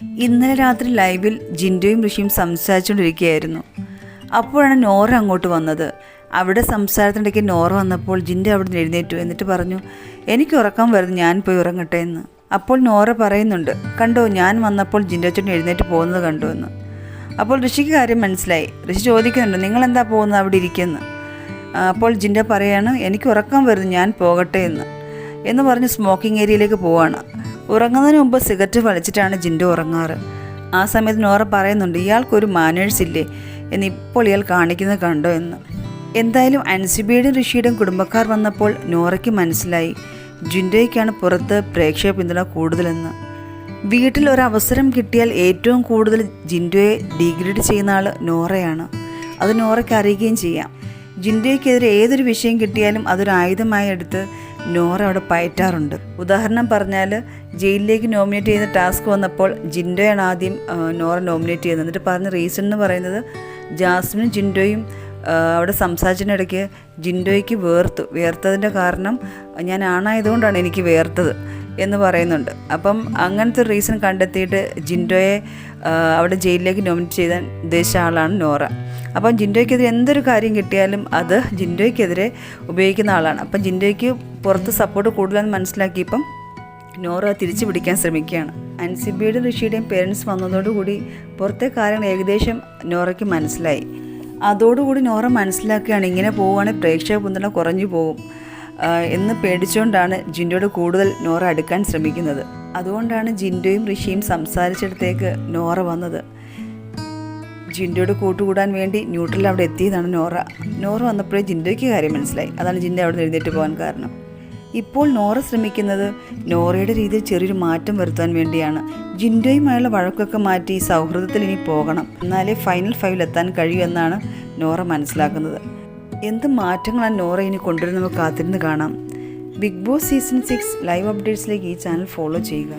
ഇന്നലെ രാത്രി ലൈവിൽ ജിൻഡോയും ഋഷിയും സംസാരിച്ചുകൊണ്ടിരിക്കുകയായിരുന്നു. അപ്പോഴാണ് നോറ അങ്ങോട്ട് വന്നത്. അവിടെ സംസാരത്തിനിടയ്ക്ക് നോറ വന്നപ്പോൾ ജിൻഡോ അവിടെ നിന്ന് എഴുന്നേറ്റു. എന്നിട്ട് പറഞ്ഞു, എനിക്ക് ഉറക്കം വരുന്നു, ഞാൻ പോയി ഉറങ്ങട്ടെ എന്ന്. അപ്പോൾ നോറ പറയുന്നുണ്ട്, കണ്ടോ ഞാൻ വന്നപ്പോൾ ജിൻഡോ ചേട്ടൻ എഴുന്നേറ്റ് പോകുന്നത് കണ്ടു എന്ന്. അപ്പോൾ ഋഷിക്ക് കാര്യം മനസ്സിലായി. ഋഷി ചോദിക്കുന്നുണ്ട്, നിങ്ങളെന്താ പോകുന്നത് അവിടെ ഇരിക്കുന്നു? അപ്പോൾ ജിൻഡോ പറയാണ്, എനിക്ക് ഉറക്കം വരുന്നു, ഞാൻ പോകട്ടെ എന്ന് പറഞ്ഞ് സ്മോക്കിംഗ് ഏരിയയിലേക്ക് പോവാണ്. ഉറങ്ങുന്നതിന് മുമ്പ് സിഗരറ്റ് വലിച്ചിട്ടാണ് ജിൻഡോ ഉറങ്ങാറ്. ആ സമയത്ത് നോറ പറയുന്നുണ്ട്, ഇയാൾക്കൊരു മാനേഴ്സ് ഇല്ലേ എന്ന് ഇപ്പോൾ ഇയാൾ കാണിക്കുന്നത് കണ്ടോ എന്ന്. എന്തായാലും അൻസിബയുടെയും ഋഷിയുടെയും കുടുംബക്കാർ വന്നപ്പോൾ നോറയ്ക്ക് മനസ്സിലായി ജിൻഡോയ്ക്കാണ് പുറത്ത് പ്രേക്ഷക പിന്തുണ കൂടുതലെന്ന്. വീട്ടിൽ ഒരവസരം കിട്ടിയാൽ ഏറ്റവും കൂടുതൽ ജിൻഡോയെ ഡീഗ്രേഡ് ചെയ്യുന്ന ആൾ നോറയാണ്. അത് നോറയ്ക്ക് അറിയുകയും ചെയ്യാം. ജിൻഡോയ്ക്കെതിരെ ഏതൊരു വിഷയം കിട്ടിയാലും അതൊരു ആയുധമായി എടുത്ത് നോറ അവിടെ പയറ്റാറുണ്ട്. ഉദാഹരണം പറഞ്ഞാൽ, ജയിലിലേക്ക് നോമിനേറ്റ് ചെയ്യുന്ന ടാസ്ക് വന്നപ്പോൾ ജിൻഡോയാണ് ആദ്യം നോറ നോമിനേറ്റ് ചെയ്യുന്നത്. എന്നിട്ട് പറഞ്ഞ റീസൺ എന്ന് പറയുന്നത്, ജാസ്മിനും ജിൻഡോയും അവിടെ സംസാരിച്ചതിനിടയ്ക്ക് ജിൻഡോയ്ക്ക് വേർത്തതിൻ്റെ കാരണം ഞാൻ ആണായതുകൊണ്ടാണ് എനിക്ക് വേർത്തത് എന്ന് പറയുന്നുണ്ട്. അപ്പം അങ്ങനത്തെ ഒരു റീസൺ കണ്ടെത്തിയിട്ട് ജിൻഡോയെ അവിടെ ജയിലിലേക്ക് നോമിനേറ്റ് ചെയ്താൻ ഉദ്ദേശിച്ച ആളാണ് നോറ. അപ്പം ജിൻഡോയ്ക്കെതിരെ എന്തൊരു കാര്യം കിട്ടിയാലും അത് ജിൻഡോയ്ക്കെതിരെ ഉപയോഗിക്കുന്ന ആളാണ്. അപ്പം ജിൻഡോയ്ക്ക് പുറത്ത് സപ്പോർട്ട് കൂടുതലെന്ന് മനസ്സിലാക്കിയപ്പം നോറ തിരിച്ചു പിടിക്കാൻ ശ്രമിക്കുകയാണ്. അൻസിബയുടെയും ഋഷിയുടെയും പേരൻസ് വന്നതോടുകൂടി പുറത്തെ കാര്യങ്ങൾ ഏകദേശം നോറയ്ക്ക് മനസ്സിലായി. അതോടുകൂടി നോറ മനസ്സിലാക്കുകയാണ്, ഇങ്ങനെ പോവുകയാണെങ്കിൽ പ്രേക്ഷക പിന്തുണ കുറഞ്ഞു പോകും എന്ന് പേടിച്ചുകൊണ്ടാണ് ജിൻഡോയോട് കൂടുതൽ നോറ അടുക്കാൻ ശ്രമിക്കുന്നത്. അതുകൊണ്ടാണ് ജിൻഡോയും ഋഷിയും സംസാരിച്ചിടത്തേക്ക് നോറ വന്നത്. ജിൻഡോയോട് കൂട്ടുകൂടാൻ വേണ്ടി ന്യൂട്രൽ അവിടെ എത്തിയതാണ് നോറ വന്നപ്പോഴേ ജിൻഡോയ്ക്ക് കാര്യം മനസ്സിലായി. അതാണ് ജിൻഡോ അവിടെ എഴുന്നേറ്റ് പോകാൻ കാരണം. ഇപ്പോൾ നോറ ശ്രമിക്കുന്നത് നോറയുടെ രീതിയിൽ ചെറിയൊരു മാറ്റം വരുത്താൻ വേണ്ടിയാണ്. ജിൻഡോയുമായുള്ള വഴക്കൊക്കെ മാറ്റി സൗഹൃദത്തിൽ ഇനി പോകണം, എന്നാലേ ഫൈനൽ 5 എത്താൻ കഴിയൂ എന്നാണ് നോറ മനസ്സിലാക്കുന്നത്. എന്ത് മാറ്റങ്ങളാണ് നോറ ഇനി കൊണ്ടുവരുന്നത് നമുക്ക് കാത്തിരുന്ന് കാണാം. ബിഗ് ബോസ് സീസൺ 6 ലൈവ് അപ്ഡേറ്റ്സിലേക്ക് ഈ ചാനൽ ഫോളോ ചെയ്യുക.